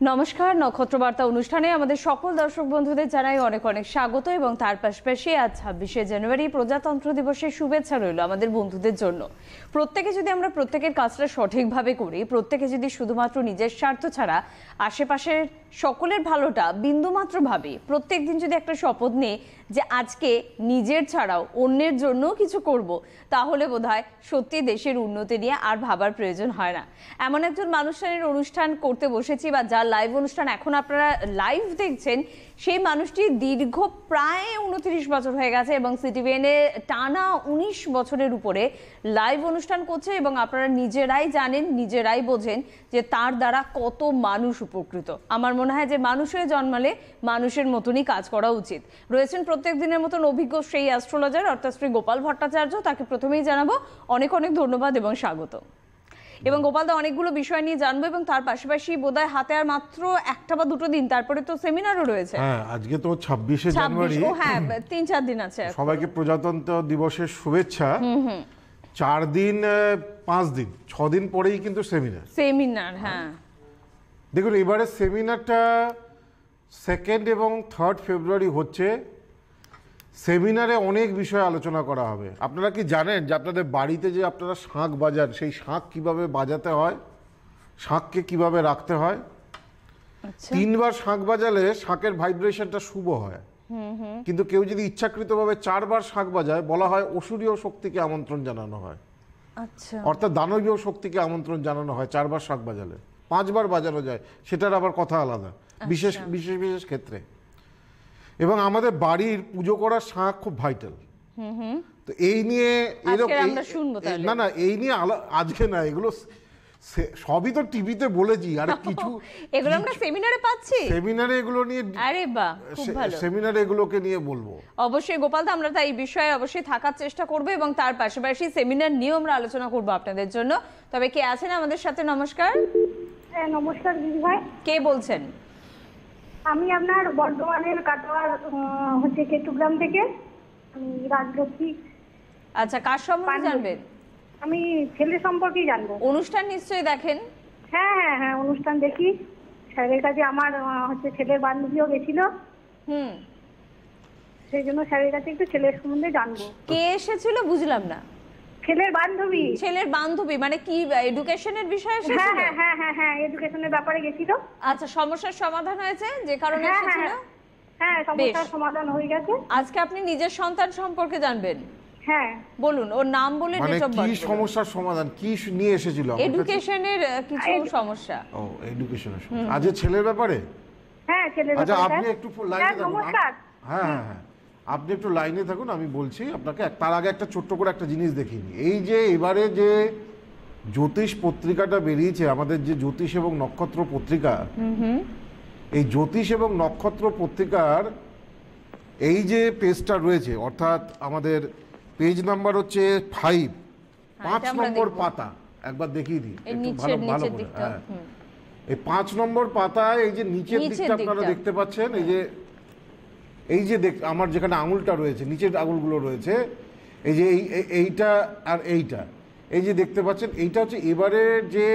নমস্কার, নক্ষত্রবার্তা অনুষ্ঠানে আমাদের সকল দর্শক বন্ধুদের জানাই অনেক অনেক স্বাগত এবং তার পাশাপাশি আজ ২৬শে জানুয়ারি প্রজাতন্ত্র দিবসের শুভেচ্ছা রইল আমাদের বন্ধুদের জন্য। প্রত্যেকে যদি আমরা প্রত্যেকের কাজটা সঠিকভাবে করি, প্রত্যেকে যদি শুধুমাত্র নিজের স্বার্থ ছাড়া আশেপাশের সকলের ভালোটা বিন্দুমাত্র ভাবি, প্রত্যেক দিন যদি একটা শপথ নিই যে আজকে নিজের ছাড়াও অন্যের জন্যও কিছু করব, তাহলে বোধহয় সত্যি দেশের উন্নতি নিয়ে আর ভাবার প্রয়োজন হয় না। এমন একজন মানুষের অনুষ্ঠান করতে বসেছি বা যার লাইভ অনুষ্ঠান এখন আপনারা লাইভ দেখছেন, সেই মানুষটি দীর্ঘ প্রায় ২৯ বছর হয়ে গেছে এবং সিটিভিএনে টানা ১৯ বছরের উপরে লাইভ অনুষ্ঠান করছে এবং আপনারা নিজেরাই জানেন, নিজেরাই বোঝেন যে তার দ্বারা কত মানুষ উপকৃত। আমার মনে হয় যে মানুষ হয়ে জন্মালে মানুষের মতনই কাজ করা উচিত। রয়েছেন প্রত্যেক দিনের মতন অভিজ্ঞ সেই অ্যাস্ট্রোলজার অর্থাৎ শ্রী গোপাল ভট্টাচার্য। তাকে প্রথমেই জানাবো অনেক অনেক ধন্যবাদ এবং স্বাগত। এবং গোপালদা, অনেকগুলো বিষয় নিয়ে জানবো এবং তার পাশাপাশি বোধহয় হাতে আর মাত্র একটা বা দুটো দিন, তারপরে তো সেমিনারও রয়েছে। হ্যাঁ, আজকে তো ২৬শে জানুয়ারি। হ্যাঁ, ৩-৪ দিন আছে। সবাইকে প্রজাতন্ত্র দিবসের শুভেচ্ছা। ৪ দিন ৫ দিন ৬ দিন পরেই কিন্তু সেমিনার। হ্যাঁ, দেখুন এবারে সেমিনারটা 2 এবং 3 ফেব্রুয়ারি হচ্ছে। সেমিনারে অনেক বিষয় আলোচনা করা হবে। আপনারা কি জানেন যে আপনাদের বাড়িতে যে আপনারা শাঁখ বাজান, সেই শাঁখ কিভাবে বাজাতে হয়, শাঁখকে কিভাবে রাখতে হয়? 3 বার শাঁখ বাজালে শাঁখের ভাইব্রেশনটা শুভ হয়, কিন্তু কেউ যদি ইচ্ছাকৃতভাবে 4 বার শাঁখ বাজায়, বলা হয় অসুরীয় শক্তিকে আমন্ত্রণ জানানো হয়। আচ্ছা, অর্থাৎ দানবীয় শক্তিকে আমন্ত্রণ জানানো হয় 4 বার শাঁখ বাজালে। 5 বার বাজানো যায়, সেটার আবার কথা আলাদা, বিশেষ বিশেষ ক্ষেত্রে। এবং আমাদের বাড়ির পুজো করার শাঁখ খুব ভাইটাল। তো এই নিয়ে না এই নিয়ে আজকে না, এগুলো সবই তো টিভিতে বলেছি, আর কিছু এগুলো আমরা সেমিনারে পাচ্ছি। সেমিনারে এগুলো নিয়ে, আরে বাহ, খুব ভালো। সেমিনারে এগুলোকে নিয়ে বলবো অবশ্যই গোপালদা, আমরা তাই এই বিষয়ে অবশ্যই থাকার চেষ্টা করব এবং তার পাশাপাশি সেমিনার নিয়েও আমরা আলোচনা করব আপনাদের জন্য। তবে কে আছেন আমাদের সাথে? নমস্কার। হ্যাঁ, নমস্কার দিদি ভাই। কে বলছেন? আমি আপনার বর্ধমানের কাটোয়ার কেতুগ্রাম থেকে রাজলক্ষ্মী। আচ্ছা, কার সম্বন্ধে জানবেন? আমি ছেলে সম্পর্কেই জানবো। অনুষ্ঠান নিশ্চয়ই দেখেন? হ্যাঁ হ্যাঁ হ্যাঁ, অনুষ্ঠান দেখি। স্যারের কাছে আমার ছেলের বান্ধবীও গেছিল, সেই জন্য স্যারের কাছে একটু ছেলের সম্বন্ধে জানবো। কে এসেছিল বুঝলাম না। ছেলের বান্ধবী। ছেলের বান্ধবী মানে কি, এডুকেশনের বিষয়ে এসেছিল? হ্যাঁ হ্যাঁ হ্যাঁ হ্যাঁ হ্যাঁ, এডুকেশনের ব্যাপারে গেছিল। আচ্ছা, সমস্যার সমাধান হয়েছে যে কারণে এসেছিল? হ্যাঁ, সমস্যার সমাধান হয়ে গেছে। আজকে আপনি নিজের সন্তান সম্পর্কে জানবেন? হ্যাঁ, বলুন, ওর নাম বলে মানে কি সমস্যার সমাধান, কি নিয়ে এসেছিল? এডুকেশনের কিছু সমস্যা। ও, এডুকেশনের সমস্যা। আজ ছেলের ব্যাপারে? হ্যাঁ, ছেলের ব্যাপারে। আচ্ছা, আপনি স্যার। একটু লাইনে থাকুন। নমস্কার। হ্যাঁ হ্যাঁ হ্যাঁ, আপনি একটু লাইনে থাকুন, আমি বলছি আপনাকে। তার আগে একটা ছোট্ট করে একটা জিনিস দেখিয়ে নিই। এই যে এবারে যে জ্যোতিষ পত্রিকাটা বেরিয়েছে, আমাদের যে জ্যোতিষ এবং নক্ষত্র পত্রিকা, এই জ্যোতিষ এবং নক্ষত্র পত্রিকার এই যে পেজটা রয়েছে, অর্থাৎ আমাদের পেজ নাম্বার হচ্ছে 5 নম্বর পাতা, একবার দেখিয়ে দিই একটু ভালো করে। হ্যাঁ, এই 5 নম্বর পাতায় এই যে নিচের দিকটা আপনারা দেখতে পাচ্ছেন, এই যে আমার যেখানে আঙুলটা রয়েছে, নিচের আঙুলগুলো রয়েছে, এই যে এইটা আর এইটা, এই যে দেখতে পাচ্ছেন, এইটা হচ্ছে এবারে যে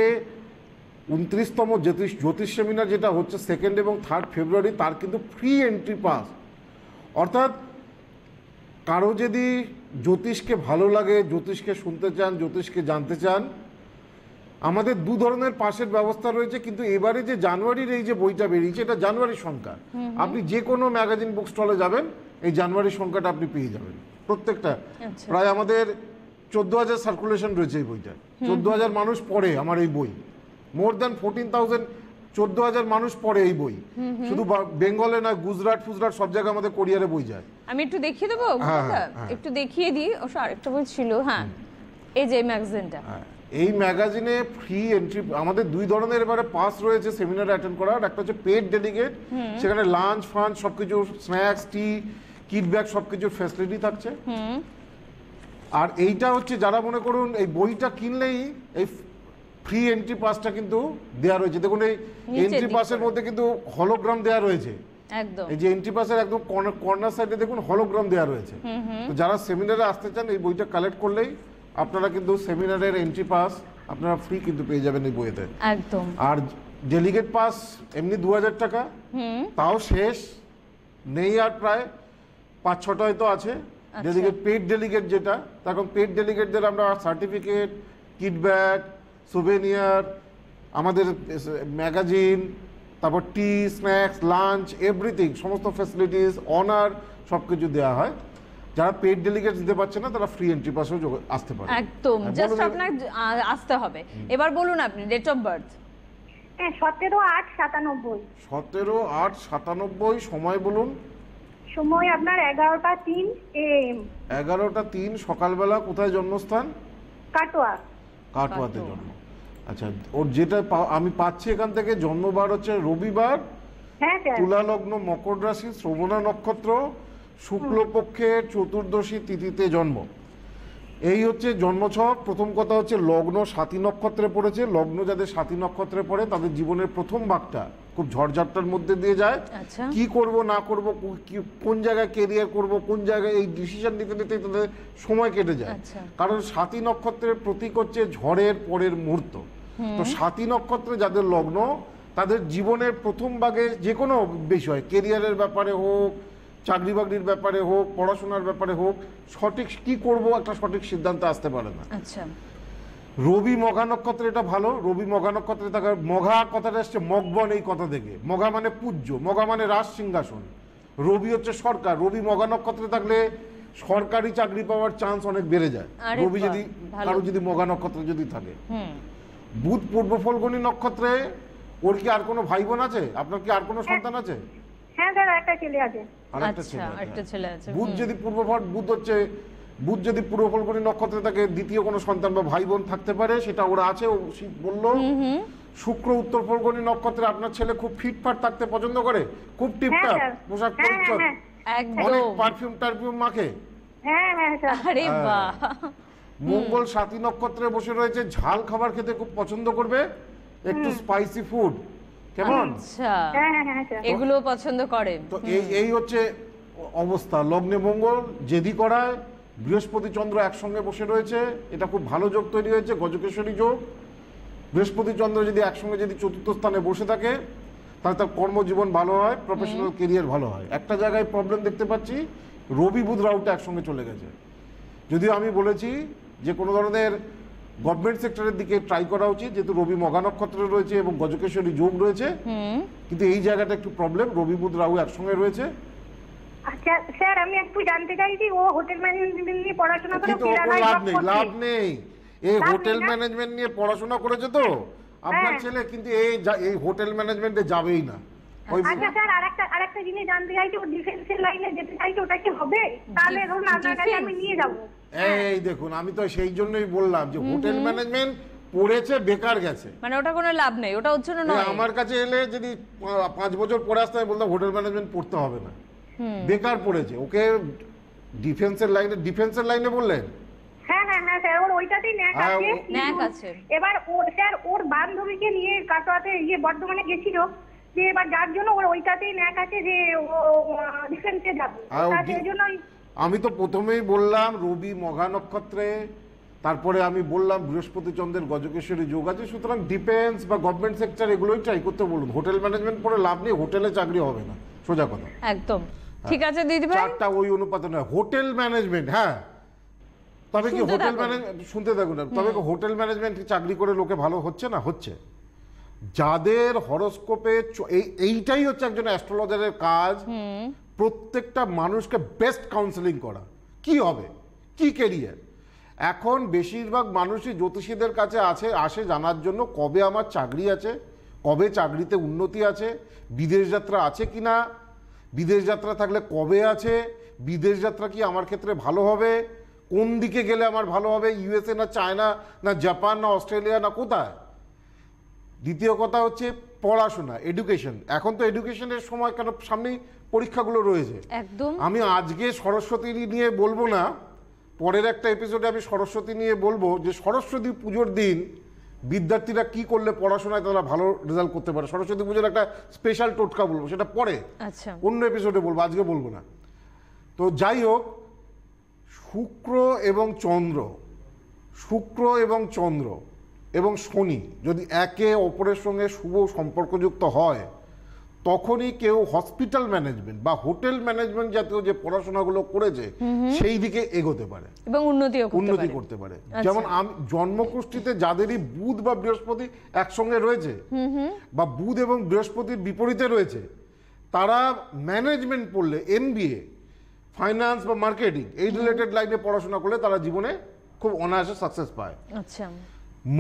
29তম জ্যোতিষ সেমিনার যেটা হচ্ছে 2 এবং 3 ফেব্রুয়ারি, তার কিন্তু ফ্রি এন্ট্রি পাস। অর্থাৎ কারো যদি জ্যোতিষকে ভালো লাগে, জ্যোতিষকে শুনতে চান, জ্যোতিষকে জানতে চান, আমাদের 2 ধরনের পাসের ব্যবস্থা রয়েছে। কিন্তু এবারে যে জানুয়ারির এই যে বইটা বেরিয়েছে, এটা জানুয়ারির সংখ্যা। আপনি যে কোনো ম্যাগাজিন বুক স্টলে যাবেন, এই জানুয়ারির সংখ্যাটা আপনি পেয়ে যাবেন প্রত্যেকটা। প্রায় আমাদের 14,000 সার্কুলেশন রয়েছে এই বইটা। 14,000 মানুষ পড়ে আমার এই বই, মোর দ্যান 14,000, 14,000 মানুষ পড়ে এই বই। শুধু বেঙ্গলে না, গুজরাট ফুজরাট সব জায়গায় আমাদের কোরিয়ারে বই যায়। আমি একটু দেখিয়ে দেবো, একটু দেখিয়ে দিই। ও আরেকটা বই ছিল। হ্যাঁ, এই যে ম্যাগাজিনটা, এই ম্যাগাজিনে ফ্রি এন্ট্রি। আমাদের 2 ধরনের এবারে পাস রয়েছে সেমিনার অ্যাটেন্ড করার। একটা হচ্ছে পেড ডেডিকেট, সেখানে লাঞ্চ ফাঞ্চ সবকিছু, স্ন্যাক্স, টি, কিট ব্যাগ সবকিছুর ফ্যাসিলিটি থাকছে। আর এইটা হচ্ছে যারা মনে করুন এই বইটা কিনলেই এই ফ্রি এন্ট্রি পাসটা কিন্তু দেওয়া রয়েছে। দেখুন এই এন্ট্রি পাসের মধ্যে কিন্তু হলোগ্রাম দেওয়া রয়েছে। একদম এই যে এন্ট্রি পাসের একদম কর্নার সাইডে দেখুন হলোগ্রাম দেওয়া রয়েছে। তো যারা সেমিনারে আসতে চান, এই বইটা কালেক্ট করলেই আপনারা কিন্তু সেমিনারের এন্ট্রি পাস আপনারা ফ্রি কিন্তু পেয়ে যাবেন এই বইতে। একদম। আর ডেলিগেট পাস এমনি 2000 টাকা, তাও শেষ নেই আর, প্রায় 5-6টা হয়তো আছে। ডেলিগেট পেইড ডেলিগেট যেটা, তখন পেইড ডেলিগেটদের আমরা সার্টিফিকেট, কিট ব্যাগ, সুভেনিয়ার, আমাদের ম্যাগাজিন, তারপর টি, স্ন্যাক্স, লাঞ্চ, এভরিথিং, সমস্ত ফ্যাসিলিটিস, অনার সব কিছু দেওয়া হয়। যারা পেইড ডেলিগেট দিতে পারছে না তারা ফ্রি এন্ট্রি পাসেও আসতে পারে। একদম, আর জাস্ট বলুন- আপনার আসতে হবে। এবার বলুন আপনি ডেট অফ বার্থ। হ্যাঁ 17/8/97। 17/8/97। সময় বলুন। সময় আপনার 11টা 3 AM। 11টা 3 সকালবেলা। কোথায় জন্মস্থান? কাটোয়া। কাটোয়াতে জন্ম। আচ্ছা, ওর যেটা আমি পাচ্ছি এখান থেকে, জন্মবার হচ্ছে রবিবার, হ্যাঁ স্যার। তুলা লগ্ন, মকর রাশি, শ্রবণা নক্ষত্র, শুক্লপক্ষের চতুর্দশী তিথিতে জন্ম। এই হচ্ছে জন্মছক। প্রথম কথা হচ্ছে লগ্ন সাথী নক্ষত্রে পড়েছে। লগ্ন যাদের সাথী নক্ষত্রে পড়ে তাদের জীবনের প্রথম ভাগটা খুব ঝড়ঝাপটার মধ্যে দিয়ে যায়। আচ্ছা। কি করব না করব, কোন জায়গায় কেরিয়ার করব, কোন জায়গায়, এই ডিসিশন নিতে নিতে তাদের সময় কেটে যায়। আচ্ছা। কারণ সাথী নক্ষত্রের প্রতীক হচ্ছে ঝড়ের পরের মুহূর্ত। তো সাথী নক্ষত্রে যাদের লগ্ন তাদের জীবনের প্রথম ভাগে যে কোনো বিষয়, কেরিয়ারের ব্যাপারে হোক, চাকরি বাকরির ব্যাপারে হোক, পড়াশোনার ব্যাপারে হোক, সঠিক কি করব একটা সঠিক সিদ্ধান্তে আসতে পারে না। আচ্ছা। রবি মঘা নক্ষত্রে এটা ভালো। রবি মঘা নক্ষত্রে থাকার, মঘা কথাটা আসছে মগবন, এই কথা থেকে। মঘা মানে পূজ্য, মঘা মানে রাজ সিংহাসন, রবি হচ্ছে সরকার। রবি মঘা নক্ষত্রে থাকলে সরকারি চাকরি পাওয়ার চান্স অনেক বেড়ে যায়। আরে রবি বাহ, যদি ভালো। কারো যদি মঘা নক্ষত্রে যদি থাকে। হুম। বুধ পূর্ব ফল্গুনী নক্ষত্রে। ওর কি আর কোনো ভাই বোন আছে? আপনার কি আর কোনো সন্তান আছে? হ্যাঁ স্যার, একটা ছেলে আছে। আরেকটা আচ্ছা, ছেলে আছে। একটা ছেলে আছে। বুধ যদি বুধ যদি পূর্ব ফল্গুনী নক্ষত্রে থাকে, দ্বিতীয় কোনো সন্তান বা ভাই বোন থাকতে পারে, সেটা ওরা আছে, ও বললো। শুক্র উত্তর ফল্গুনী নক্ষত্রে আপনার ছেলে খুব ফিটফাট থাকতে পছন্দ করে, খুব টিপটাপ স্যার। পোশাক হ্যাঁ, পরিচ্ছদ, হ্যাঁ, অনেক একদম। পারফিউম টারফিউম মাখে। হ্যাঁ হ্যাঁ স্যার। আরে বাহ। মঙ্গল সাথী নক্ষত্রে বসে রয়েছে, ঝাল খাবার খেতে খুব পছন্দ করবে, একটু স্পাইসি ফুড, কেমন? আচ্ছা, হ্যাঁ হ্যাঁ হ্যাঁ স্যার। এগুলো পছন্দ করেন। তো এই হচ্ছে অবস্থা। লগ্নে মঙ্গল জেদি করায়, বৃহস্পতি চন্দ্র একসঙ্গে বসে রয়েছে, এটা খুব ভালো যোগ তৈরি হয়েছে, গজকেশ্বরী যোগ। বৃহস্পতি চন্দ্র যদি একসঙ্গে যদি চতুর্থ স্থানে বসে থাকে তাহলে তার কর্মজীবন ভালো হয়, প্রফেশনাল কেরিয়ার ভালো হয়। একটা জায়গায় প্রবলেম দেখতে পাচ্ছি, রবি বুধ রাহুটা একসঙ্গে চলে গেছে। যদিও আমি বলেছি যে কোনো ধরনের গভর্নমেন্ট সেক্টরের দিকে ট্রাই করা উচিত, যেহেতু রবি মঘা নক্ষত্রে রয়েছে এবং গজকেশ্বরী যোগ রয়েছে, কিন্তু এই জায়গাটা একটু প্রবলেম। রবি বুধ রাহু একসঙ্গে রয়েছে। আচ্ছা স্যার, আমি একটু জানতে চাইছি, ও হোটেল ম্যানেজমেন্ট নিয়ে পড়াশোনা করে কিন্তু ওর কেরালায় লাভ job নেই, করছে। লাভ নেই। এই লাভ নেই হোটেল না? ম্যানেজমেন্ট নিয়ে পড়াশোনা করেছে তো আপনার হ্যাঁ। ছেলে, কিন্তু এই হোটেল ম্যানেজমেন্টে যাবেই না। ওই আচ্ছা স্যার, আরেকটা জিনিস জানতে চাইছি, ও ডিফেন্সের লাইনে যেতে চাইছে, ওটা কি হবে? তাহলে ধরুন আপনার কাছে আমি নিয়ে যাবো। এই দেখুন, আমি তো সেই জন্যই বললাম যে হোটেল ম্যানেজমেন্ট পড়েছে, বেকার গেছে। মানে ওটা কোনো লাভ নেই, ওটা ওর জন্য নয়। আমার কাছে এলে যদি 5 বছর পরে আসতে, আমি বলতাম হোটেল ম্যানেজমেন্ট পড়তে হবে না, বেকার পড়েছে। ওকে ডিফেন্সের লাইনে বললেন? হ্যাঁ হ্যাঁ হ্যাঁ স্যার, ওর ওইটাতেই ন্যাক হ্যাঁ, আছে। ন্যাক আছে। এবার স্যার ওর বান্ধবীকে নিয়ে কাটোয়াতে বর্ধমানে গেছিল, যে এবার যার জন্য ওর ওইটাতেই ন্যাক আছে যে ও ডিফেন্সে যাবে। আর ও সেই জন্যই আমি তো প্রথমেই বললাম রবি মঘা নক্ষত্রে, তারপরে আমি বললাম বৃহস্পতি চন্দ্রের গজকেশ্বরী যোগ আছে, সুতরাং ডিফেন্স বা গভর্নমেন্ট সেক্টর এগুলোই ট্রাই করতে বলুন। হোটেল ম্যানেজমেন্ট পড়ে লাভ নেই, হোটেলে চাকরি হবে না, সোজা কথা। একদম ঠিক আছে দিদি ভাই। চারটা ওই অনুপাতে নয়, হোটেল ম্যানেজমেন্ট। হ্যাঁ, তবে কি শুনতে হোটেল থাকুন। ম্যানেজমেন্ট শুনতে থাকুন না, তবে কি হোটেল ম্যানেজমেন্ট চাকরি করে লোকে ভালো হচ্ছে না? হচ্ছে। যাদের হরোস্কোপে এইটাই হচ্ছে একজন অ্যাস্ট্রোলজারের কাজ, প্রত্যেকটা মানুষকে বেস্ট কাউন্সেলিং করা, কি হবে, কি কেরিয়ার। এখন বেশিরভাগ মানুষই জ্যোতিষীদের কাছে আসে জানার জন্য কবে আমার চাকরি আছে, কবে চাকরিতে উন্নতি আছে, বিদেশ যাত্রা আছে কিনা, বিদেশ যাত্রা থাকলে কবে আছে, বিদেশ যাত্রা কি আমার ক্ষেত্রে ভালো হবে, কোন দিকে গেলে আমার ভালো হবে, ইউএসএ না চায়না না জাপান না অস্ট্রেলিয়া না কোথায়। দ্বিতীয় কথা হচ্ছে পড়াশোনা, এডুকেশন। এখন তো এডুকেশনের সময়, কেন সামনেই পরীক্ষাগুলো রয়েছে। একদম। আমি আজকে সরস্বতী নিয়ে বলবো না, পরের একটা এপিসোডে আমি সরস্বতী নিয়ে বলবো যে সরস্বতী পুজোর দিন বিদ্যার্থীরা কি করলে পড়াশোনায় তারা ভালো রেজাল্ট করতে পারে। সরস্বতী পুজোর একটা স্পেশাল টোটকা বলবো, সেটা পরে আচ্ছা। অন্য এপিসোডে বলবো, আজকে বলবো না। তো যাই হোক, শুক্র এবং চন্দ্র এবং শনি যদি একে অপরের সঙ্গে শুভ সম্পর্কযুক্ত হয়, তখনই কেউ হসপিটাল ম্যানেজমেন্ট বা হোটেল ম্যানেজমেন্ট জাতীয় যে পড়াশোনাগুলো করেছে সেই দিকে এগোতে পারে এবং উন্নতি করতে পারে। যেমন আমি জন্মকুষ্ঠিতে যাদেরই বুধ বা বৃহস্পতি একসঙ্গে রয়েছে বা বুধ এবং বৃহস্পতির বিপরীতে রয়েছে, তারা ম্যানেজমেন্ট পড়লে, MBA, ফাইন্যান্স বা মার্কেটিং এই রিলেটেড লাইনে পড়াশোনা করলে তারা জীবনে খুব অনায়াসে সাকসেস পায়। আচ্ছা,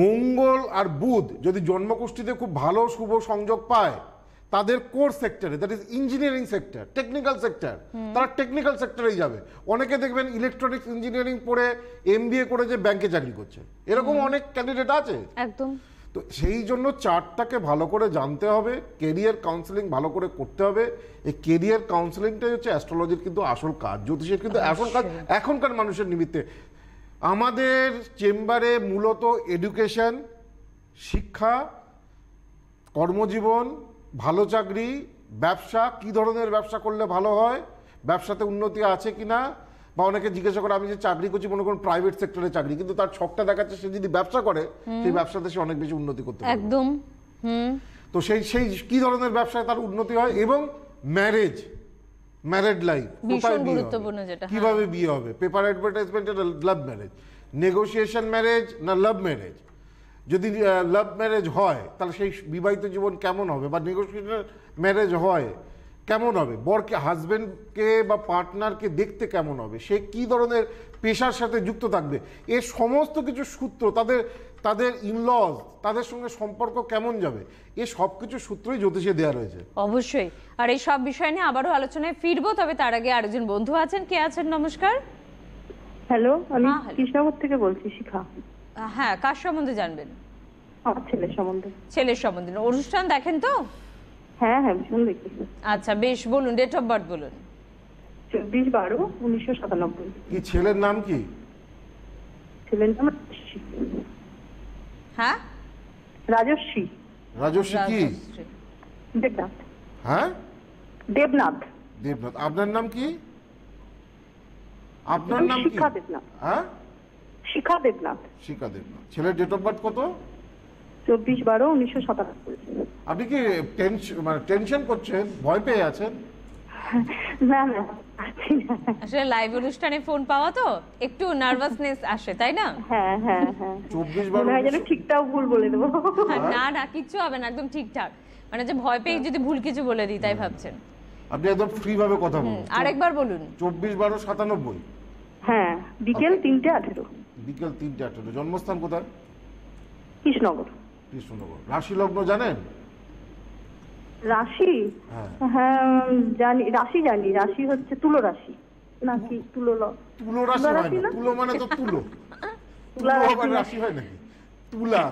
মঙ্গল আর বুধ যদি জন্মকুষ্ঠিতে খুব ভালো শুভ সংযোগ পায়, তাদের কোর সেক্টরে, that is engineering sector, technical sector, তারা টেকনিক্যাল সেক্টরেই যাবে। অনেকে দেখবেন ইলেকট্রনিক্স ইঞ্জিনিয়ারিং পড়ে MBA করে যে ব্যাংকে চাকরি করছে, এরকম অনেক ক্যান্ডিডেট আছে। একদম। তো সেই জন্য চার্টটাকে ভালো করে জানতে হবে, কেরিয়ার কাউন্সেলিং ভালো করে করতে হবে। এই কেরিয়ার কাউন্সেলিংটাই হচ্ছে অ্যাস্ট্রোলজির কিন্তু আসল কাজ, জ্যোতিষের কিন্তু আসল কাজ এখনকার মানুষের নিমিত্তে। আমাদের চেম্বারে মূলত এডুকেশন, শিক্ষা, কর্মজীবন, ভালো চাকরি, ব্যবসা, কি ধরনের ব্যবসা করলে ভালো হয়, ব্যবসাতে উন্নতি আছে কিনা, বা অনেকে জিজ্ঞাসা করে আমি যে চাকরি করছি মনে করুন প্রাইভেট সেক্টরে চাকরি, কিন্তু তার ছকটা দেখাচ্ছে সে যদি ব্যবসা করে সেই ব্যবসাতে সে অনেক বেশি উন্নতি করতে পারবে। একদম। তো সেই সেই কি ধরনের ব্যবসায় তার উন্নতি হয়, এবং ম্যারেড লাইফ ভীষণ গুরুত্বপূর্ণ যেটা, কিভাবে বিয়ে হবে, পেপার অ্যাডভার্টাইজমেন্টে লাভ ম্যারেজ, নেগোসিয়েশন ম্যারেজ না লাভ ম্যারেজ, যদি লাভ ম্যারেজ হয় তাহলে সেই বিবাহিত জীবন কেমন হবে, বা নেগোসিয়েশন ম্যারেজ হয় কেমন হবে, বরকে, হাজবেন্ডকে বা পার্টনারকে দেখতে কেমন হবে, সে কি ধরনের পেশার সাথে যুক্ত থাকবে, এর সমস্ত কিছু সূত্র, তাদের ইনলজ, তাদের সঙ্গে সম্পর্ক কেমন যাবে, এ সব কিছু সূত্রই জ্যোতিষে দেওয়া রয়েছে। অবশ্যই। আর এই সব বিষয় নিয়ে আবারও আলোচনায় ফিরবো, তবে তার আগে আরেকজন বন্ধু আছেন। কে আছেন? নমস্কার। হ্যালো, আমি হ্যাঁ, hello. কৃষ্ণনগর থেকে বলছি, শিখা। হ্যাঁ, কার সম্বন্ধে জানবেন? আমার ছেলের সম্বন্ধে। ছেলের সম্বন্ধে। অনুষ্ঠান দেখেন তো? হ্যাঁ হ্যাঁ, ভীষণ দেখি। আচ্ছা বেশ, বলুন, ডেট অফ বার্থ বলুন। 24/12/1997। কি ছেলের নাম কি? ছেলের নাম রাজশ্রী। হ্যাঁ, রাজশ্রী। রাজস্বী কি? রাজশ্রী। দেবনাথ। হ্যাঁ, দেবনাথ। দেবনাথ। আপনার নাম কি? আপনার নাম কি? শিখা দেবনাথ। হ্যাঁ, শিখা দেবনাথ। শিখা দেবনাথ। ছেলের ডেট অফ বার্থ কত? 24/12/1997। আপনি কি টেনশন করছেন, ভয় পেয়ে আছেন? না না, আছি না। আসলে লাইভ অনুষ্ঠানে ফোন পাওয়া তো একটু নার্ভাসনেস আসে, তাই না? হ্যাঁ হ্যাঁ হ্যাঁ, 24/12 মনে হয় যেন ঠিকটাও ভুল বলে দেবো। না না, কিচ্ছু হবে না, একদম ঠিকঠাক। মানে যে ভয় পেয়ে যদি ভুল কিছু বলে দিই তাই ভাবছেন। আপনি একদম ফ্রি ভাবে কথা বলুন। আরেকবার বলুন। 24/12/97। হ্যাঁ, বিকেল 3:18। বিকেল 3:18। জন্মস্থান কোথায়? কৃষ্ণনগর। কৃষ্ণনগর। রাশি লগ্ন জানেন? রাশি? হ্যাঁ। হ্যাঁ জানি, রাশি হচ্ছে তুলো রাশি নাকি তুলো রাশি হয় না, তুলো মানে তো তুলো, তুলো আবার রাশি হয় নাকি? তুলা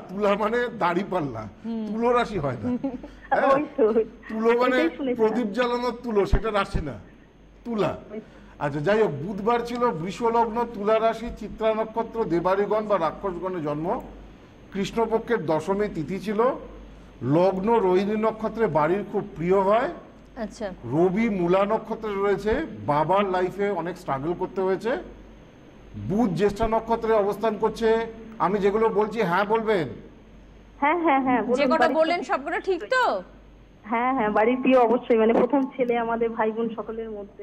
মানে দাড়ি পাল্লা, তুলো রাশি হয় না। হ্যাঁ? তুলো মানে প্রদীপ জ্বালানোর তুলো, সেটা রাশি না, তুলা। আচ্ছা যাই হোক, বুধবার ছিল, বৃষ লগ্ন, তুলা রাশি, চিত্রা নক্ষত্র, দেবাড়িগণ বা রাক্ষসগণে জন্ম, কৃষ্ণপক্ষের দশমী তিথি ছিল, লগ্ন রোহিণী নক্ষত্রে, বাড়ির খুব প্রিয় হয়। আচ্ছা, রবি মূলা নক্ষত্রে রয়েছে, বাবার লাইফে অনেক স্ট্রাগল করতে হয়েছে। বুধ জ্যেষ্ঠা নক্ষত্রে অবস্থান করছে। আমি যেগুলো বলছি হ্যাঁ বলবেন? হ্যাঁ হ্যাঁ হ্যাঁ, যে কটা বললেন সবকটা ঠিক তো? হ্যাঁ হ্যাঁ, বাড়ির প্রিয় অবশ্যই, মানে প্রথম ছেলে আমাদের ভাই বোন সকলের মধ্যে।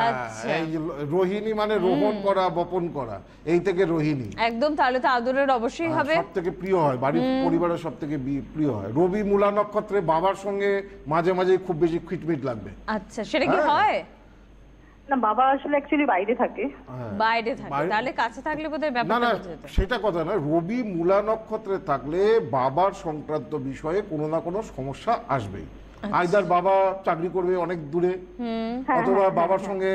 আচ্ছা। এই যে রোহিণী মানে রোপণ করা, বপন করা, এই থেকে রোহিণী। একদম, তাহলে তো আদরের অবশ্যই হবে। সব থেকে প্রিয় হয়, বাড়ির পরিবারের সব থেকে প্রিয় হয়। রবি মূলা নক্ষত্রে, বাবার সঙ্গে মাঝে মাঝে খুব বেশি খিটমিট লাগবে। আচ্ছা, সেটা কি হ্যাঁ। হয়? না, বাবা আসলে অ্যাকচুয়ালি বাইরে থাকে। হ্যাঁ। বাইরে থাকে, তাহলে কাছে থাকলে বোধহয় না ব্যাপারটা না, বোঝা যেত। সেটা কথা না। রবি মূলা নক্ষত্রে থাকলে বাবার সংক্রান্ত বিষয়ে কোনো না কোনো সমস্যা আসবেই। আইদার বাবা চাকরি করবে অনেক দূরে, অথবা বাবার সঙ্গে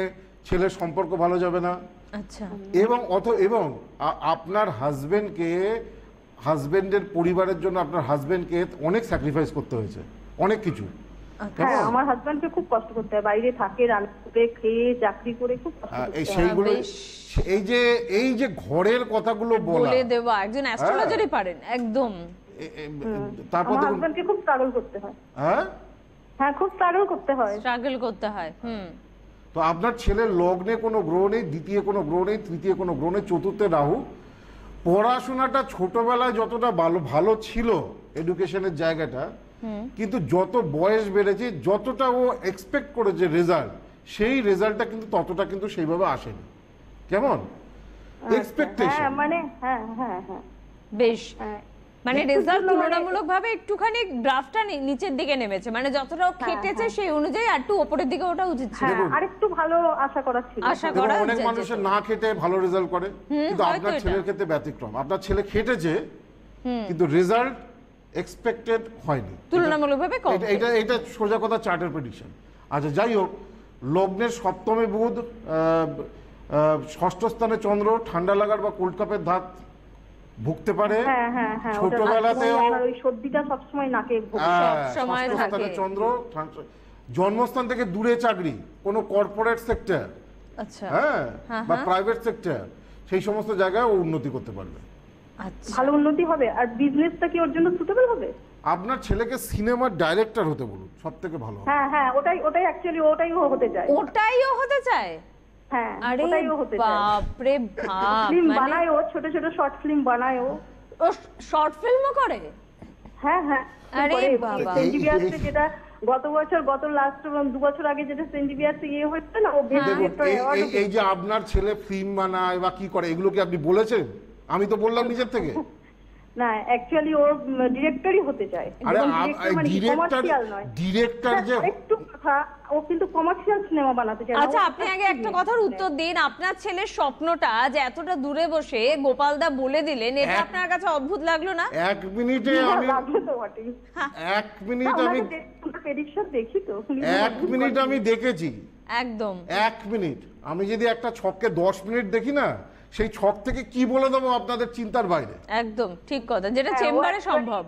ছেলের সম্পর্ক ভালো যাবে না, আচ্ছা, এবং আপনার হাজবেন্ডের পরিবারের জন্য আপনার হাজবেন্ডকে অনেক স্যাক্রিফাইস করতে হয়েছে, অনেক কিছু। হ্যাঁ, আমার হাজবেন্ডকে খুব কষ্ট করতে হয়, বাইরে থাকে, রান্না করে, খেয়ে, চাকরি করে খুব কষ্ট করতে হয়। সেইগুলো, বেশ। এই যে ঘরের কথাগুলো বলা, বলে দেওয়া একজন অ্যাস্ট্রোলজারই পারেন একদম। তারপর আমার হাজবেন্ডকে খুব স্ট্রাগল করতে হয়। হ্যাঁ হ্যাঁ, খুব স্ট্রাগল করতে হয়। স্ট্রাগল করতে হয়। তো আপনার ছেলের লগ্নে কোনো গ্রহ নেই, দ্বিতীয় কোনো গ্রহ নেই, তৃতীয় কোনো গ্রহ নেই, চতুর্থে রাহু, পড়াশোনাটা ছোটবেলায় যতটা ভালো ভালো ছিল এডুকেশনের জায়গাটা, কিন্তু যত বয়স বেড়েছে যতটা ও এক্সপেক্ট করেছে রেজাল্ট, সেই রেজাল্টটা কিন্তু ততটা কিন্তু সেইভাবে আসেনি। কেমন এক্সপেকটেশন? হ্যাঁ বেশ, হ্যাঁ। মানে একটু রেজাল্ট জন্য মানে- তুলনামূলকভাবে একটুখানি গ্রাফটা নিচের দিকে নেমেছে, মানে যতটা ও খেটেছে সেই অনুযায়ী আর একটু উপরের দিকে ওটা উচিত ছিল। হ্যাঁ, আরেকটু ভালো আশা করা ছিল। আশা দেখুন, করা অনেক যেত। মানুষের না খেটে ভালো রেজাল্ট করে, কিন্তু হয়তো আপনার এটা। ছেলের ক্ষেত্রে ব্যতিক্রম। আপনার ছেলে খেটেছে কিন্তু রেজাল্ট এক্সপেক্টেড হয়নি, তুলনামূলকভাবে কম। এটা এটা সোজা কথা, চার্টের প্রেডিকশন। আচ্ছা, যাই হোক, লগ্নের সপ্তমে বুধ, ষষ্ঠ স্থানে চন্দ্র, ঠান্ডা লাগার বা কোল্ড কাপের ধাত ভুগতে পারে। হ্যাঁ ছোটবেলাতেও ওই সর্দিটা সবসময় নাকে সবসময় ষষ্ঠ স্থানে থাকে। চন্দ্র, জন্মস্থান থেকে দূরে চাকরি, কোনো কর্পোরেট সেক্টর, আচ্ছা হ্যাঁ, বা প্রাইভেট সেক্টর, সেই সমস্ত জায়গায় ও উন্নতি করতে পারবে। আচ্ছা, ভালো উন্নতি হবে। আর বিজনেসটা কি ওর জন্য সুটেবল হবে? আপনার ছেলেকে সিনেমার ডাইরেক্টর হতে বলুন, সব থেকে ভালো হবে। হ্যাঁ ওটাই অ্যাকচুয়ালি ওটাই ও হতে চায়। ওটাইও হতে চায়? হ্যাঁ আরে ওটাই ও হতে চায়। বাপরে বাপ, ফিল্ম মানে বানায় ও, ছোট ছোট শর্ট ফিল্ম বানায় ও। ও শর্ট ফিল্মও করে? হ্যাঁ আরে করে। বাবা। সেন্টিভিয়ার্সে যেটা গত লাস্ট 2 বছর আগে যেটা সেন্টিভিয়ার্সে হয়েছে না, ও বেস্ট দেখুন, ডিরেক্টর অ্যাওয়ার্ড। এই যে আপনার ছেলে ফিল্ম বানায় বা কি করে, এগুলো কি আপনি বলেছেন? আমি তো বললাম নিজের থেকে। না, অ্যাকচুয়ালি ও ডিরেক্টরই হতে চায়। আরে ডিরেক্টর নয়। ডিরেক্টর যে একটু কথা, ও কিন্তু কমার্শিয়াল সিনেমা বানাতে চায় না। আচ্ছা, ও আপনি আগে একটা কথার উত্তর দিন। আপনার ছেলের স্বপ্নটা যে এতটা দূরে বসে গোপালদা বলে দিলেন, এটা আপনার কাছে অদ্ভুত লাগলো না? 1 মিনিটে আমি লাগলো তো বটেই। 1 মিনিট আমি প্রেডিকশন দেখি তো। 1 মিনিট আমি দেখেছি। একদম 1 মিনিট আমি যদি একটা ছককে 10 মিনিট দেখি না, সেই ছক থেকে কি বলে দেবো আপনাদের চিন্তার বাইরে। একদম ঠিক কথা, যেটা চেম্বারে সম্ভব।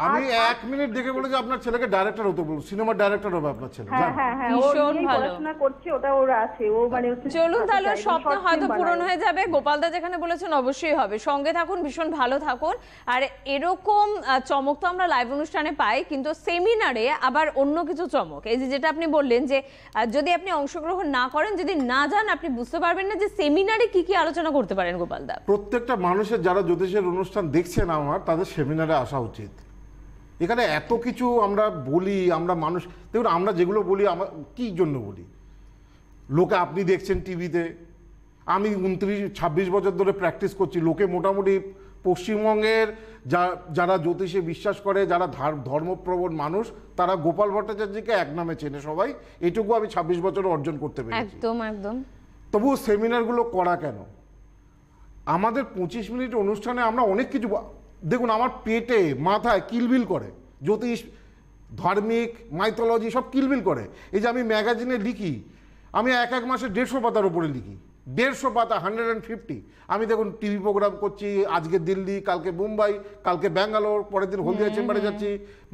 আমি 1 মিনিট দেখে বলেছি আপনার ছেলেকে ডাইরেক্টর হতে বলুন, সিনেমার ডাইরেক্টর হবে আপনার ছেলে। হ্যাঁ ও ভীষণ নিয়েই ভালো। পড়াশোনা করছে, ওটা ওর আছে। ও মানে হচ্ছে চলুন তাহলে short স্বপ্ন film হয়তো পূরণ বানায়। হয়ে যাবে। গোপালদা যেখানে বলেছেন অবশ্যই হবে। সঙ্গে থাকুন, ভীষণ ভালো থাকুন। আর এরকম চমক তো আমরা লাইভ অনুষ্ঠানে পাই, কিন্তু সেমিনারে আবার অন্য কিছু চমক। এই যে যেটা আপনি বললেন যে যদি আপনি অংশগ্রহণ না করেন, যদি না যান, আপনি বুঝতে পারবেন না যে সেমিনারে কি কি আলোচনা করতে পারেন গোপালদা। প্রত্যেকটা মানুষের যারা জ্যোতিষের অনুষ্ঠান দেখছেন আমার, তাদের সেমিনারে আসা উচিত। এখানে এত কিছু আমরা বলি, আমরা মানুষ, দেখুন আমরা যেগুলো বলি আমার কি জন্য বলি, লোকে আপনি দেখছেন টিভিতে, আমি 26 বছর ধরে প্র্যাকটিস করছি, লোকে মোটামুটি পশ্চিমবঙ্গের যারা জ্যোতিষে বিশ্বাস করে, যারা ধর্মপ্রবণ মানুষ, তারা গোপাল ভট্টাচার্যকে এক নামে চেনে সবাই। এটুকু আমি 26 বছরে অর্জন করতে পেরেছি। একদম একদম। তবুও সেমিনারগুলো করা কেন? আমাদের 25 মিনিট অনুষ্ঠানে আমরা অনেক কিছু, দেখুন আমার পেটে মাথায় কিলবিল করে, জ্যোতিষ, ধার্মিক, মাইথোলজি সব কিলবিল করে। এই যে আমি ম্যাগাজিনে লিখি, আমি এক মাসে 150 পাতার উপরে লিখি, 150 পাতা, 150। আমি দেখুন টিভি প্রোগ্রাম করছি, আজকে দিল্লি, কালকে মুম্বাই, কালকে ব্যাঙ্গালোর, পরের দিন হলদিয়া চেম্বারে যাচ্ছি,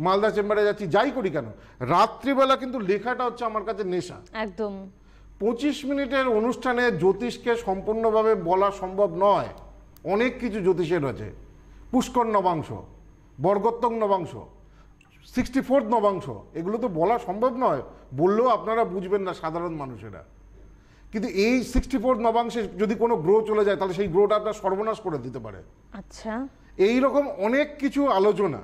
মালদা চেম্বারে যাচ্ছি, যাই করি কেন, রাত্রিবেলা কিন্তু লেখাটা হচ্ছে আমার কাছে নেশা। একদম। 25 মিনিটের অনুষ্ঠানে জ্যোতিষকে সম্পূর্ণভাবে বলা সম্ভব নয়। অনেক কিছু জ্যোতিষের আছে, পুষ্কর নবাংশ, বর্গোত্তম নবাংশ, 64th নবাংশ, এগুলো তো বলা সম্ভব নয়, বললেও আপনারা বুঝবেন না সাধারণ মানুষেরা। কিন্তু এই 64th নবাংশে যদি কোনো গ্রহ চলে যায়, তাহলে সেই গ্রহটা আপনার সর্বনাশ করে দিতে পারে। আচ্ছা, এই রকম অনেক কিছু আলোচনা,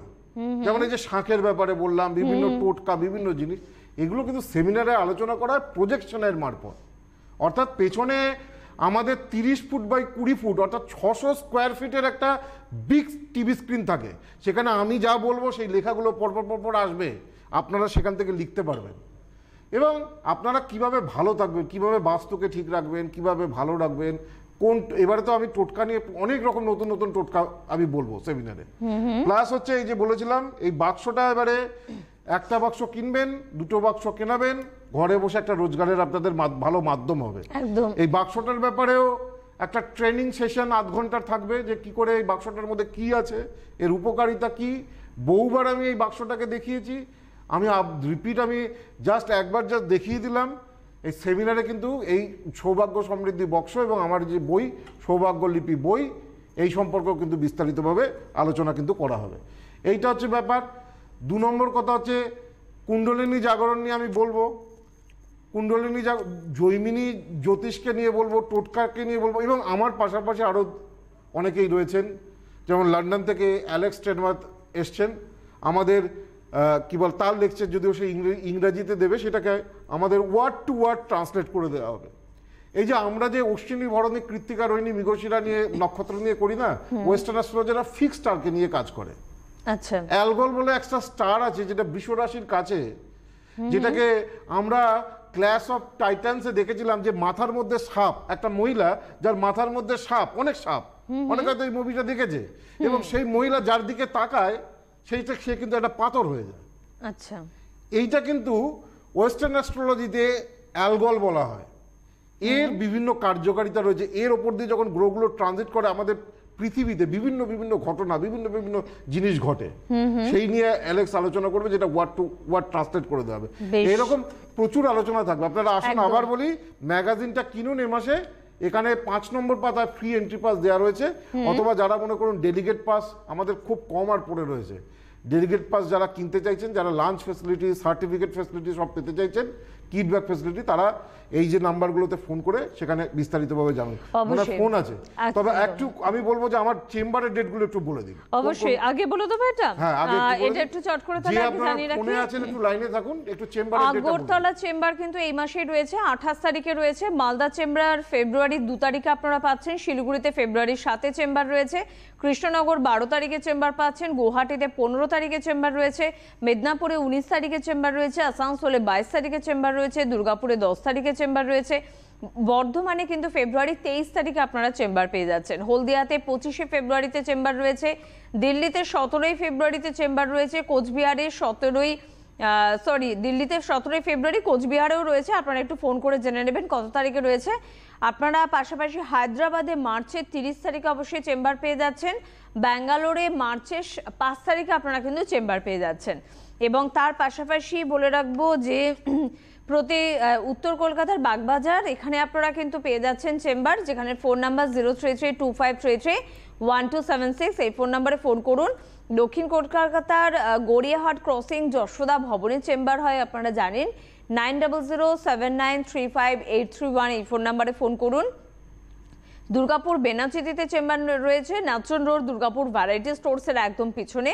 যেমন এই যে শাঁখের ব্যাপারে বললাম, বিভিন্ন টোটকা, বিভিন্ন জিনিস, এগুলো কিন্তু সেমিনারে আলোচনা করা প্রজেকশনের মারফত। অর্থাৎ পেছনে আমাদের 30 ফুট বাই 20 ফুট, অর্থাৎ 600 স্কোয়ার ফিটের একটা বিগ টিভি স্ক্রিন থাকে। সেখানে আমি যা বলবো সেই লেখাগুলো পরপর আসবে, আপনারা সেখান থেকে লিখতে পারবেন। এবং আপনারা কিভাবে ভালো থাকবেন, কিভাবে বাস্তুকে ঠিক রাখবেন, কিভাবে ভালো রাখবেন, এবারে তো আমি টোটকা নিয়ে অনেক রকম নতুন নতুন টোটকা আমি বলবো সেমিনারে। প্লাস হচ্ছে এই যে বলেছিলাম, এই বাক্সটা এবারে একটা বাক্স কিনবেন, 2টো বাক্স কেনাবেন, ঘরে বসে একটা রোজগারের আপনাদের ভালো মাধ্যম হবে। একদম। এই বাক্সটার ব্যাপারেও একটা ট্রেনিং সেশন 8 ঘন্টার থাকবে, যে কি করে এই বাক্সটার মধ্যে কি আছে, এর উপকারিতা কি। বহুবার আমি এই বাক্সটাকে দেখিয়েছি, আমি রিপিট, আমি জাস্ট একবার দেখিয়ে দিলাম। এই সেমিনারে কিন্তু এই সৌভাগ্য সমৃদ্ধি বক্স এবং আমার যে বই সৌভাগ্য লিপি বই, এই সম্পর্কেও কিন্তু বিস্তারিতভাবে আলোচনা কিন্তু করা হবে। এইটা হচ্ছে ব্যাপার। 2 নম্বর কথা হচ্ছে কুণ্ডলিনী জাগরণ নিয়ে আমি বলবো, কুণ্ডলিনী জৈমিনী জ্যোতিষকে নিয়ে বলবো, টোটকাকে নিয়ে বলবো, এবং আমার পাশাপাশি আরও অনেকেই রয়েছেন, যেমন লন্ডন থেকে অ্যালেক্স টেনওয়ার্থ এসছেন। আমাদের কি বল, তার লেকচার যদিও সে ইংরেজিতে দেবে, সেটাকে আমাদের ওয়ার্ড টু ওয়ার্ড ট্রান্সলেট করে দেওয়া হবে। এই যে আমরা যে অশ্বিনী ভরণী কৃত্তিকা রোহিণী মৃগশিরা নিয়ে নক্ষত্র নিয়ে করি না, ওয়েস্টার্ন অ্যাস্ট্রোলজাররা ফিক্সড স্টারকে নিয়ে কাজ করে। আচ্ছা, অ্যালগল বলে একটা স্টার আছে যেটা বৃষ রাশির কাছে, যেটাকে আমরা ক্ল্যাশ অফ টাইটান্সে দেখেছিলাম, যে মাথার মধ্যে সাপ, একটা মহিলা যার মাথার মধ্যে সাপ, অনেক সাপ, অনেক হয়তো এই মুভিটা দেখেছে, এবং সেই মহিলা যার দিকে তাকায় সে কিন্তু একটা পাথর হয়ে যায়। আচ্ছা, এইটা কিন্তু ওয়েস্টার্ন অ্যাস্ট্রোলজিতে অ্যালগল বলা হয়। এর বিভিন্ন কার্যকারিতা রয়েছে। এর ওপর দিয়ে যখন গ্রহগুলো ট্রানজিট করে আমাদের পৃথিবীতে বিভিন্ন বিভিন্ন ঘটনা, বিভিন্ন বিভিন্ন জিনিস ঘটে, সেই নিয়ে অ্যালেক্স আলোচনা করবে, যেটা ওয়ার্ড টু ওয়ার্ড ট্রান্সলেট করে দেওয়া হবে। এরকম প্রচুর আলোচনা থাকবে। আপনারা আসুন, আবার বলি, ম্যাগাজিনটা কিনুন এ মাসে। এখানে 5 নম্বর পাতায় ফ্রি এন্ট্রি পাস দেওয়া রয়েছে, অথবা যারা মনে করুন ডেলিগেট পাস আমাদের খুব কম আর পড়ে রয়েছে, ডেলিগেট পাস যারা কিনতে চাইছেন, যারা লাঞ্চ ফ্যাসিলিটি, সার্টিফিকেট ফ্যাসিলিটি সব পেতে চাইছেন, কিডব্যাক ফ্যাসিলিটি, তারা এই যে নাম্বারগুলোতে ফোন করে সেখানে বিস্তারিতভাবে জানবেন। মানে ফোন আছে, তবে একটু আমি বলবো যে আমার চেম্বারের ডেটগুলো একটু বলে দিন। অবশ্যই আগে বলে দেবো এটা। হ্যাঁ, আগে এটা একটু চট করে তাহলে আগে জানিয়ে রাখি। ফোনে আছেন একটু লাইনে থাকুন, একটু চেম্বারের ডেটটা বলুন। আগরতলা চেম্বার কিন্তু এই মাসেই রয়েছে, 28 তারিখে রয়েছে। মালদা চেম্বার ফেব্রুয়ারি 2 তারিখে আপনারা পাচ্ছেন। শিলিগুড়িতে ফেব্রুয়ারি 7-এ চেম্বার রয়েছে। কৃষ্ণনগর 12 তারিখে চেম্বার পাচ্ছেন। গুয়াহাটিতে 15 তারিখে চেম্বার রয়েছে। মেদিনীপুরে 19 তারিখে চেম্বার রয়েছে। আসানসোলে 22 তারিখে চেম্বার রয়েছে। দুর্গাপুরে 10 তারিখে চেম্বার রয়েছে। বর্ধমানে কিন্তু ফেব্রুয়ারি 23 তারিখে আপনারা চেম্বার পেয়ে যাচ্ছেন। হলদিয়াতে 25শে ফেব্রুয়ারিতে চেম্বার রয়েছে। দিল্লিতে 17ই ফেব্রুয়ারিতে চেম্বার রয়েছে। কোচবিহারে দিল্লিতে 17ই ফেব্রুয়ারি, কোচবিহারেও রয়েছে। আপনারা একটু ফোন করে জেনে নেবেন কত তারিখে রয়েছে। আপনারা পাশাপাশি হায়দ্রাবাদে মার্চের 30 তারিখে অবশ্যই চেম্বার পেয়ে যাচ্ছেন। ব্যাঙ্গালোরে মার্চের 5 তারিখে আপনারা কিন্তু চেম্বার পেয়ে যাচ্ছেন। এবং তার পাশাপাশি বলে রাখবো যে উত্তর কলকাতার বাগবাজার, এখানে আপনারা কিন্তু পেয়ে যাচ্ছেন চেম্বার, যেখানে ফোন নাম্বার 03325331276। এই ফোন নাম্বারে ফোন করুন। দক্ষিণ কলকাতার গড়িয়াহাট ক্রসিং যশোদা ভবনের চেম্বার হয়, আপনারা জানেন, 9007935831। এই ফোন নাম্বারে ফোন করুন। দুর্গাপুর বেনাচিতিতে চেম্বার রয়েছে, ন্যাচন রোড দুর্গাপুর ভ্যারাইটি স্টোরসের একদম পিছনে।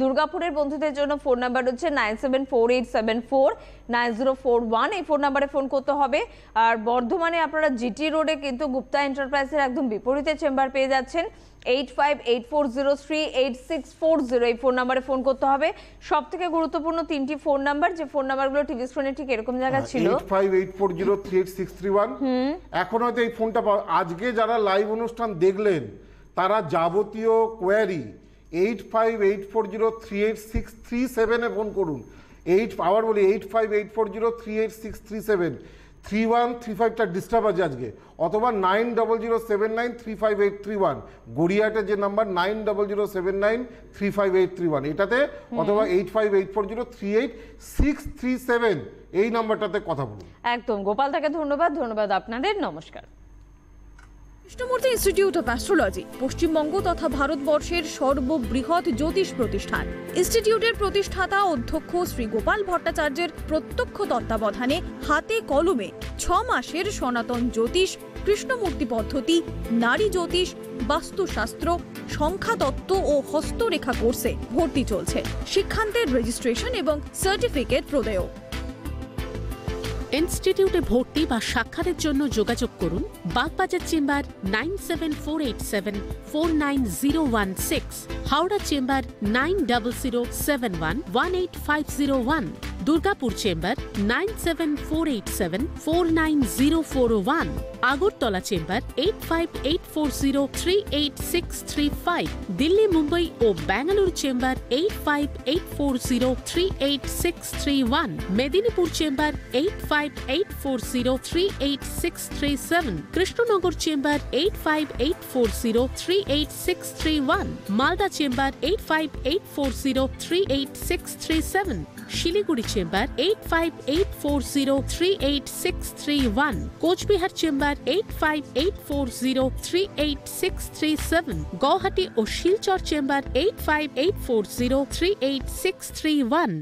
দুর্গাপুরের বন্ধুদের জন্য ফোন নাম্বার হচ্ছে 9748749041। এই ফোন নাম্বারে ফোন করতে হবে। আর বর্ধমানে আপনারা জিটি রোডে কিন্তু গুপ্তা এন্টারপ্রাইজের একদম বিপরীতে চেম্বার পেয়ে যাচ্ছেন। 8584038640 এই ফোন নাম্বারে ফোন করতে হবে। সব থেকে গুরুত্বপূর্ণ 3টি ফোন নাম্বার, যে ফোন নাম্বারগুলো টিভি স্ক্রিনে ঠিক এরকম জায়গায় ছিল। 8584038631। এখন হয়তো এই ফোনটা আজকে যারা লাইভ অনুষ্ঠান দেখলেন তারা যাবতীয় কোয়ারি 8584038637 ফোন করুন। 8584038637। 3135টা ডিস্টার্ব আছে আজকে, অথবা 9007935831। গড়িয়াহাটের যে নাম্বার 9007935831 এটাতে, অথবা 8584038637 এই নাম্বারটাতে কথা বলুন। একদম। গোপাল থেকে ধন্যবাদ আপনাদের। নমস্কার। Krishnamurthy institute of astrology Paschimbanga তথা ভারতবর্ষের সর্ববৃহৎ জ্যোতিষ প্রতিষ্ঠান। ইনস্টিটিউটের প্রতিষ্ঠাতা অধ্যক্ষ শ্রী গোপাল ভট্টাচার্যের প্রত্যক্ষ তত্ত্বাবধানে হাতে কলমে 6 মাসের সনাতন জ্যোতিষ, কৃষ্ণমূর্তি পদ্ধতি, নারী জ্যোতিষ, বাস্তুশাস্ত্র, সংখ্যাতত্ত্ব ও হস্তরেখা কোর্সে ভর্তি চলছে। শিক্ষান্তের রেজিস্ট্রেশন এবং সার্টিফিকেট প্রদেয়। ইনস্টিটিউটে ভর্তি বা সাক্ষাতের জন্য যোগাযোগ করুন Bagbazar chamber 9748749016, Howrah chamber 9007118501, Durgapur chamber 97487490401, Agartala chamber 8584038635, Delhi, Mumbai ও Bangalore chamber 8584038631, Medinipur chamber 8584038637, Krishnanagar chamber 8584038631, Malda chamber 8584038637, Siliguri chamber 8584038631, Cooch Behar chamber 8584038637, Guwahati ও শিলচর চেম্বার 8584038631।